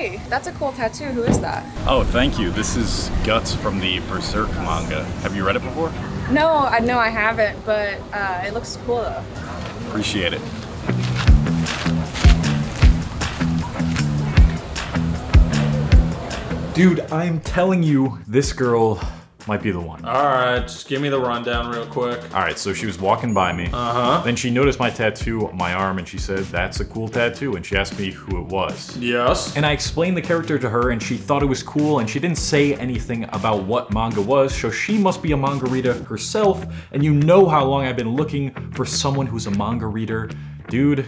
Hey, that's a cool tattoo. Who is that? Oh, thank you. This is Guts from the Berserk manga. Have you read it before? No, I haven't, but it looks cool though. Appreciate it. Dude, I'm telling you, this girl might be the one. Alright, just give me the rundown real quick. Alright, so she was walking by me. Then she noticed my tattoo on my arm and she said, "That's a cool tattoo," and she asked me who it was. Yes. And I explained the character to her and she thought it was cool and she didn't say anything about what manga was, so she must be a manga reader herself, and you know how long I've been looking for someone who's a manga reader. Dude,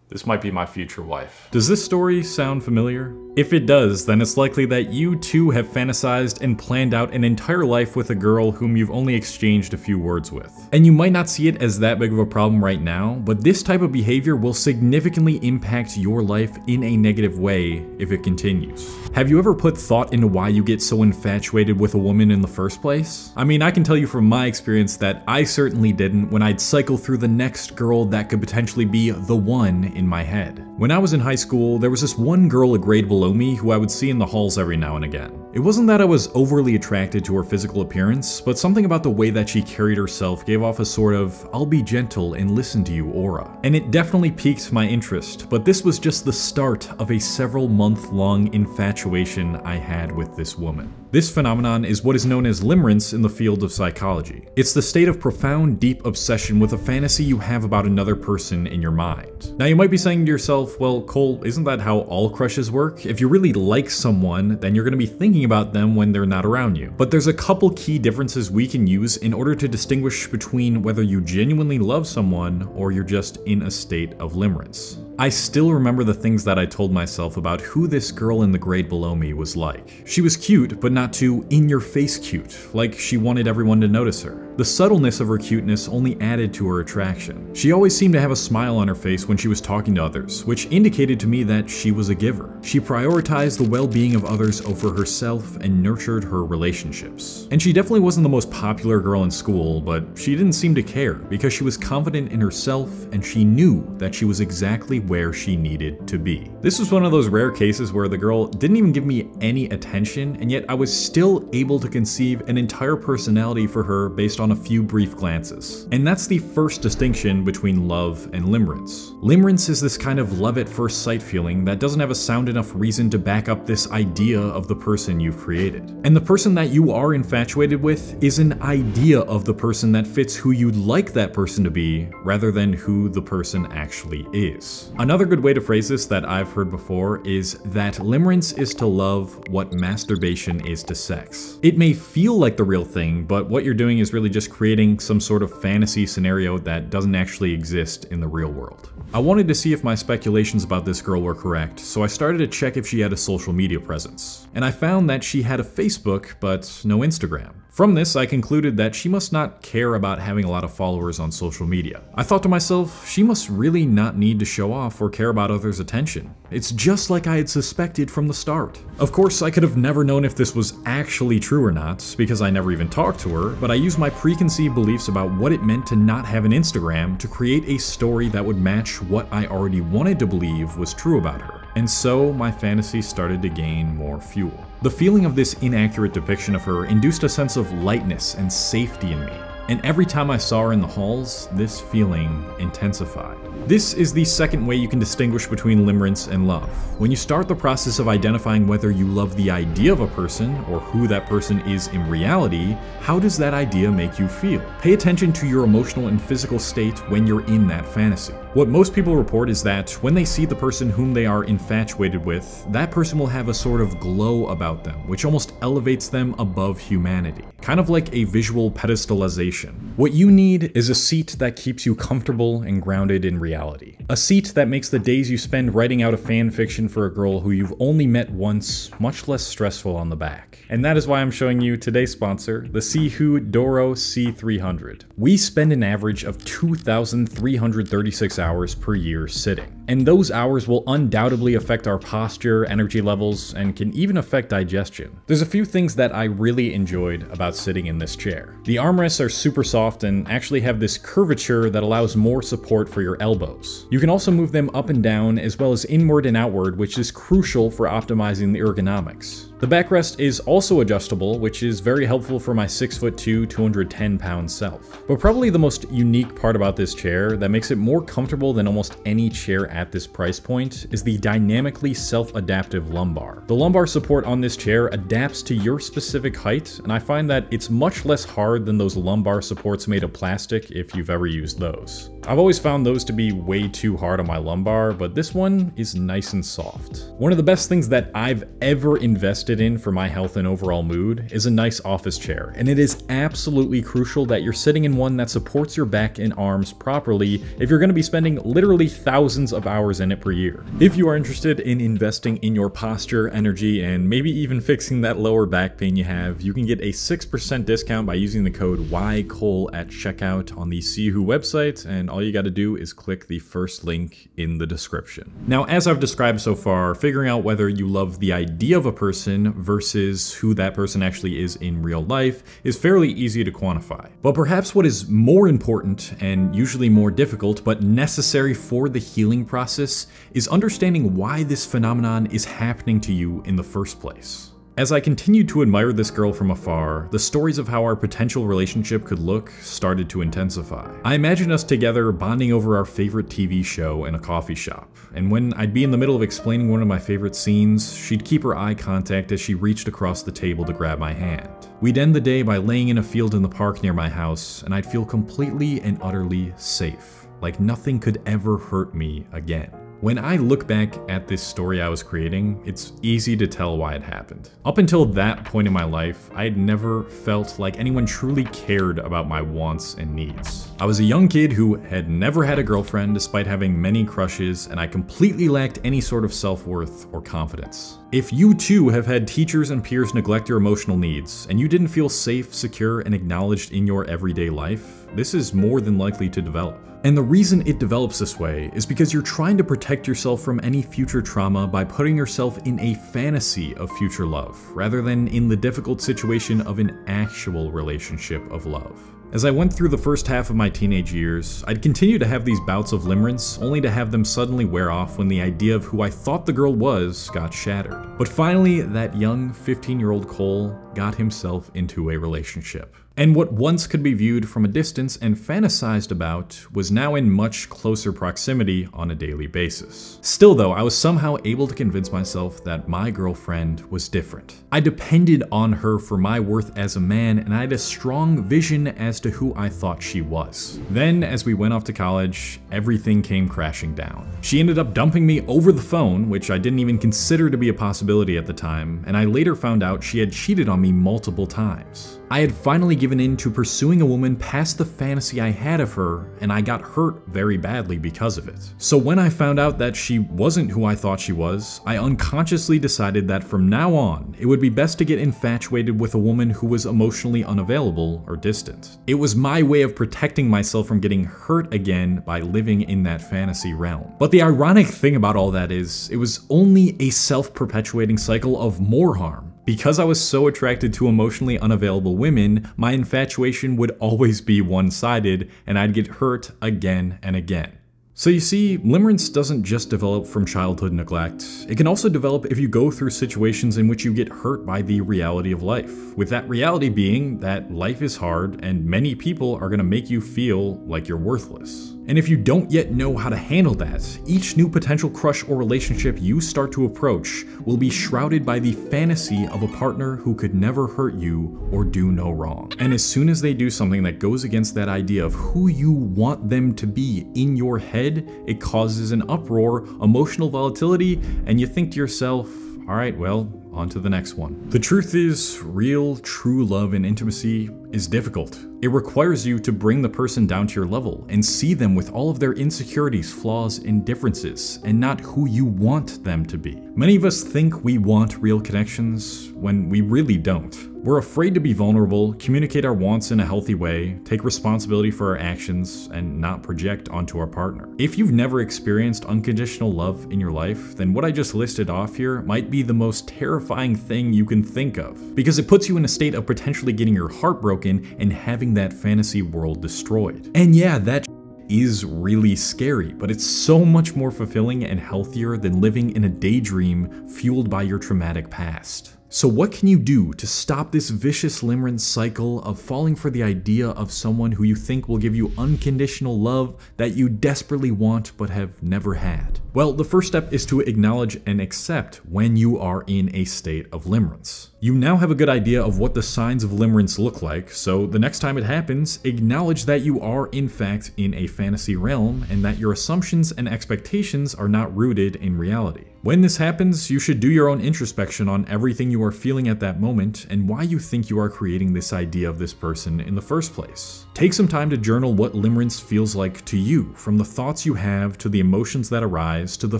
this might be my future wife. Does this story sound familiar? If it does, then it's likely that you too have fantasized and planned out an entire life with a girl whom you've only exchanged a few words with. And you might not see it as that big of a problem right now, but this type of behavior will significantly impact your life in a negative way if it continues. Have you ever put thought into why you get so infatuated with a woman in the first place? I mean, I can tell you from my experience that I certainly didn't when I'd cycle through the next girl that could potentially be the one in my head. When I was in high school, there was this one girl a grade below me who I would see in the halls every now and again. It wasn't that I was overly attracted to her physical appearance, but something about the way that she carried herself gave off a sort of "I'll be gentle and listen to you" aura. And it definitely piqued my interest, but this was just the start of a several-month-long infatuation I had with this woman. This phenomenon is what is known as limerence in the field of psychology. It's the state of profound, deep obsession with a fantasy you have about another person in your mind. Now you might be saying to yourself, well, Cole, isn't that how all crushes work? If you really like someone, then you're going to be thinking about them when they're not around you. But there's a couple key differences we can use in order to distinguish between whether you genuinely love someone or you're just in a state of limerence. I still remember the things that I told myself about who this girl in the grade below me was like. She was cute, but not too in-your-face cute, like she wanted everyone to notice her. The subtleness of her cuteness only added to her attraction. She always seemed to have a smile on her face when she was talking to others, which indicated to me that she was a giver. She prioritized the well-being of others over herself and nurtured her relationships. And she definitely wasn't the most popular girl in school, but she didn't seem to care because she was confident in herself and she knew that she was exactly where she needed to be. This was one of those rare cases where the girl didn't even give me any attention, and yet I was still able to conceive an entire personality for her based on a few brief glances. And that's the first distinction between love and limerence. Limerence is this kind of love at first sight feeling that doesn't have a sound enough reason to back up this idea of the person you've created. And the person that you are infatuated with is an idea of the person that fits who you'd like that person to be, rather than who the person actually is. Another good way to phrase this that I've heard before is that limerence is to love what masturbation is to sex. It may feel like the real thing, but what you're doing is really just creating some sort of fantasy scenario that doesn't actually exist in the real world. I wanted to see if my speculations about this girl were correct, so I started to check if she had a social media presence. And I found that she had a Facebook, but no Instagram. From this, I concluded that she must not care about having a lot of followers on social media. I thought to myself, she must really not need to show off or care about others' attention. It's just like I had suspected from the start. Of course, I could have never known if this was actually true or not, because I never even talked to her, but I used my preconceived beliefs about what it meant to not have an Instagram to create a story that would match what I already wanted to believe was true about her. And so my fantasy started to gain more fuel. The feeling of this inaccurate depiction of her induced a sense of lightness and safety in me. And every time I saw her in the halls, this feeling intensified. This is the second way you can distinguish between limerence and love. When you start the process of identifying whether you love the idea of a person or who that person is in reality, how does that idea make you feel? Pay attention to your emotional and physical state when you're in that fantasy. What most people report is that when they see the person whom they are infatuated with, that person will have a sort of glow about them, which almost elevates them above humanity. Kind of like a visual pedestalization. What you need is a seat that keeps you comfortable and grounded in reality. A seat that makes the days you spend writing out a fan fiction for a girl who you've only met once much less stressful on the back. And that is why I'm showing you today's sponsor, the Sihoo Doro C300. We spend an average of 2,336 hours per year sitting. And those hours will undoubtedly affect our posture, energy levels, and can even affect digestion. There's a few things that I really enjoyed about sitting in this chair. The armrests are super soft and actually have this curvature that allows more support for your elbows. You can also move them up and down as well as inward and outward, which is crucial for optimizing the ergonomics. The backrest is also adjustable, which is very helpful for my 6'2", 210-pound self. But probably the most unique part about this chair that makes it more comfortable than almost any chair at this price point is the dynamically self-adaptive lumbar. The lumbar support on this chair adapts to your specific height, and I find that it's much less hard than those lumbar supports made of plastic if you've ever used those. I've always found those to be way too hard on my lumbar, but this one is nice and soft. One of the best things that I've ever invested in for my health and overall mood is a nice office chair, and it is absolutely crucial that you're sitting in one that supports your back and arms properly if you're going to be spending literally thousands of hours in it per year. If you are interested in investing in your posture, energy, and maybe even fixing that lower back pain you have, you can get a 6% discount by using the code YCOLE at checkout on the Sihoo website, and all you got to do is click the first link in the description. Now, as I've described so far, figuring out whether you love the idea of a person versus who that person actually is in real life is fairly easy to quantify. But perhaps what is more important and usually more difficult but necessary for the healing process is understanding why this phenomenon is happening to you in the first place. As I continued to admire this girl from afar, the stories of how our potential relationship could look started to intensify. I imagined us together bonding over our favorite TV show in a coffee shop, and when I'd be in the middle of explaining one of my favorite scenes, she'd keep her eye contact as she reached across the table to grab my hand. We'd end the day by laying in a field in the park near my house, and I'd feel completely and utterly safe, like nothing could ever hurt me again. When I look back at this story I was creating, it's easy to tell why it happened. Up until that point in my life, I had never felt like anyone truly cared about my wants and needs. I was a young kid who had never had a girlfriend despite having many crushes, and I completely lacked any sort of self-worth or confidence. If you too have had teachers and peers neglect your emotional needs, and you didn't feel safe, secure, and acknowledged in your everyday life, this is more than likely to develop. And the reason it develops this way is because you're trying to protect yourself from any future trauma by putting yourself in a fantasy of future love, rather than in the difficult situation of an actual relationship of love. As I went through the first half of my teenage years, I'd continue to have these bouts of limerence, only to have them suddenly wear off when the idea of who I thought the girl was got shattered. But finally, that young 15-year-old Cole got himself into a relationship. And what once could be viewed from a distance and fantasized about was now in much closer proximity on a daily basis. Still though, I was somehow able to convince myself that my girlfriend was different. I depended on her for my worth as a man, and I had a strong vision as to who I thought she was. Then, as we went off to college, everything came crashing down. She ended up dumping me over the phone, which I didn't even consider to be a possibility at the time, and I later found out she had cheated on me multiple times. I had finally given in to pursuing a woman past the fantasy I had of her, and I got hurt very badly because of it. So when I found out that she wasn't who I thought she was, I unconsciously decided that from now on, it would be best to get infatuated with a woman who was emotionally unavailable or distant. It was my way of protecting myself from getting hurt again by living in that fantasy realm. But the ironic thing about all that is, it was only a self-perpetuating cycle of more harm. Because I was so attracted to emotionally unavailable women, my infatuation would always be one-sided, and I'd get hurt again and again. So you see, limerence doesn't just develop from childhood neglect. It can also develop if you go through situations in which you get hurt by the reality of life, with that reality being that life is hard and many people are going to make you feel like you're worthless. And if you don't yet know how to handle that, each new potential crush or relationship you start to approach will be shrouded by the fantasy of a partner who could never hurt you or do no wrong. And as soon as they do something that goes against that idea of who you want them to be in your head, it causes an uproar, emotional volatility, and you think to yourself, all right, well, on to the next one. The truth is, real, true love and intimacy is difficult. It requires you to bring the person down to your level and see them with all of their insecurities, flaws, and differences, and not who you want them to be. Many of us think we want real connections when we really don't. We're afraid to be vulnerable, communicate our wants in a healthy way, take responsibility for our actions, and not project onto our partner. If you've never experienced unconditional love in your life, then what I just listed off here might be the most terrifying thing you can think of, because it puts you in a state of potentially getting your heart broken and having that fantasy world destroyed. And yeah, that is really scary, but it's so much more fulfilling and healthier than living in a daydream fueled by your traumatic past. So what can you do to stop this vicious limerence cycle of falling for the idea of someone who you think will give you unconditional love that you desperately want but have never had? Well, the first step is to acknowledge and accept when you are in a state of limerence. You now have a good idea of what the signs of limerence look like, so the next time it happens, acknowledge that you are in fact in a fantasy realm and that your assumptions and expectations are not rooted in reality. When this happens, you should do your own introspection on everything you are feeling at that moment and why you think you are creating this idea of this person in the first place. Take some time to journal what limerence feels like to you, from the thoughts you have to the emotions that arise to the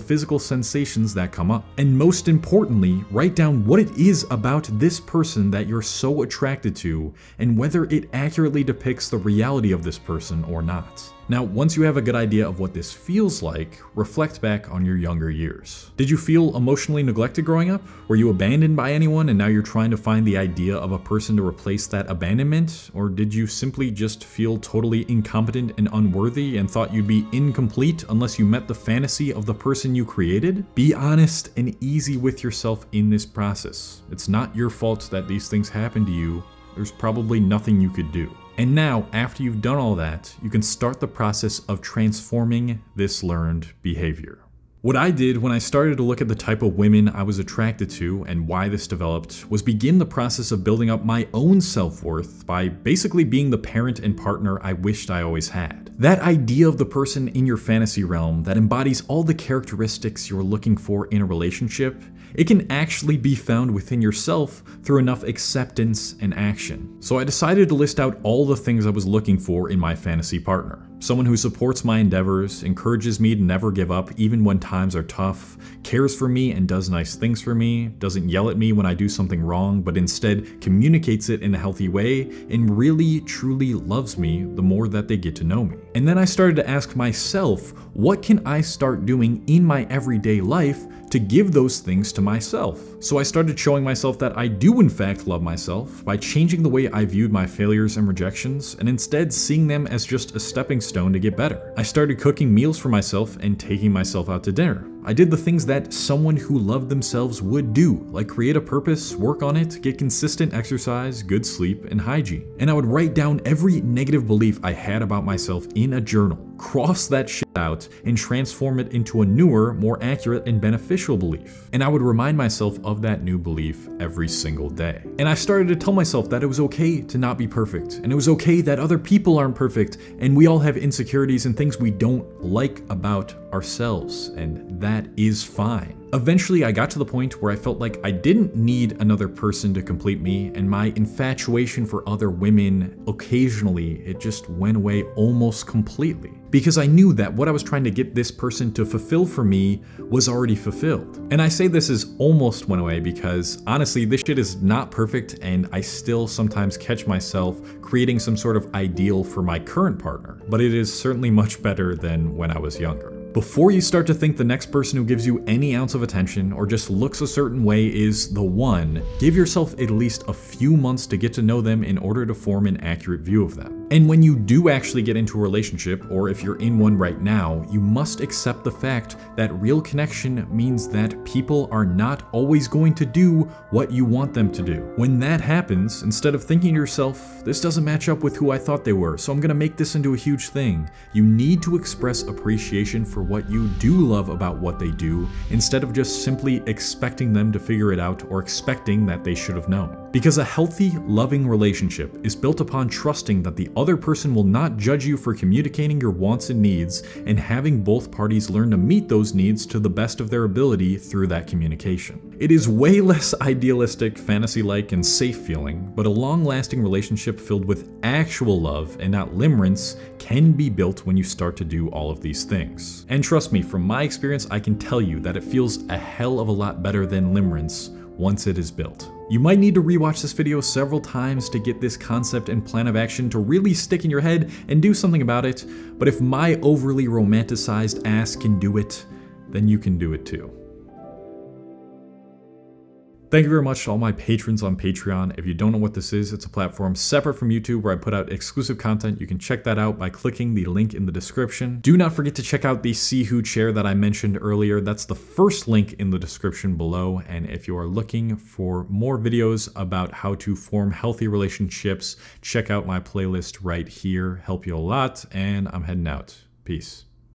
physical sensations that come up. And most importantly, write down what it is about this person that you're so attracted to and whether it accurately depicts the reality of this person or not. Now, once you have a good idea of what this feels like, reflect back on your younger years. Did you feel emotionally neglected growing up? Were you abandoned by anyone and now you're trying to find the idea of a person to replace that abandonment? Or did you simply just feel totally incompetent and unworthy and thought you'd be incomplete unless you met the fantasy of the person you created? Be honest and easy with yourself in this process. It's not your fault that these things happen to you. There's probably nothing you could do. And now, after you've done all that, you can start the process of transforming this learned behavior. What I did when I started to look at the type of women I was attracted to and why this developed was begin the process of building up my own self-worth by basically being the parent and partner I wished I always had. That idea of the person in your fantasy realm that embodies all the characteristics you're looking for in a relationship, it can actually be found within yourself through enough acceptance and action. So I decided to list out all the things I was looking for in my fantasy partner. Someone who supports my endeavors, encourages me to never give up even when times are tough, cares for me and does nice things for me, doesn't yell at me when I do something wrong, but instead communicates it in a healthy way, and really truly loves me the more that they get to know me. And then I started to ask myself, what can I start doing in my everyday life to give those things to myself? So I started showing myself that I do in fact love myself by changing the way I viewed my failures and rejections and instead seeing them as just a stepping stone to get better. I started cooking meals for myself and taking myself out to dinner. I did the things that someone who loved themselves would do, like create a purpose, work on it, get consistent exercise, good sleep, and hygiene. And I would write down every negative belief I had about myself in a journal, cross that shit out, and transform it into a newer, more accurate, and beneficial belief. And I would remind myself of that new belief every single day. And I started to tell myself that it was okay to not be perfect, and it was okay that other people aren't perfect, and we all have insecurities and things we don't like about ourselves, and that is fine. Eventually, I got to the point where I felt like I didn't need another person to complete me, and my infatuation for other women, occasionally, it just went away almost completely. Because I knew that what I was trying to get this person to fulfill for me was already fulfilled. And I say this is almost went away because honestly, this shit is not perfect, and I still sometimes catch myself creating some sort of ideal for my current partner. But it is certainly much better than when I was younger. Before you start to think the next person who gives you any ounce of attention or just looks a certain way is the one, give yourself at least a few months to get to know them in order to form an accurate view of them. And when you do actually get into a relationship, or if you're in one right now, you must accept the fact that real connection means that people are not always going to do what you want them to do. When that happens, instead of thinking to yourself, this doesn't match up with who I thought they were, so I'm gonna make this into a huge thing, you need to express appreciation for what you do love about what they do, instead of just simply expecting them to figure it out or expecting that they should have known. Because a healthy, loving relationship is built upon trusting that the other other person will not judge you for communicating your wants and needs, and having both parties learn to meet those needs to the best of their ability through that communication. It is way less idealistic, fantasy-like, and safe feeling, but a long-lasting relationship filled with actual love and not limerence can be built when you start to do all of these things. And trust me, from my experience, I can tell you that it feels a hell of a lot better than limerence once it is built. You might need to rewatch this video several times to get this concept and plan of action to really stick in your head and do something about it, but if my overly romanticized ass can do it, then you can do it too. Thank you very much to all my patrons on Patreon. If you don't know what this is, it's a platform separate from YouTube where I put out exclusive content. You can check that out by clicking the link in the description. Do not forget to check out the Sihoo chair that I mentioned earlier. That's the first link in the description below. And if you are looking for more videos about how to form healthy relationships, check out my playlist right here. Help you a lot, and I'm heading out. Peace.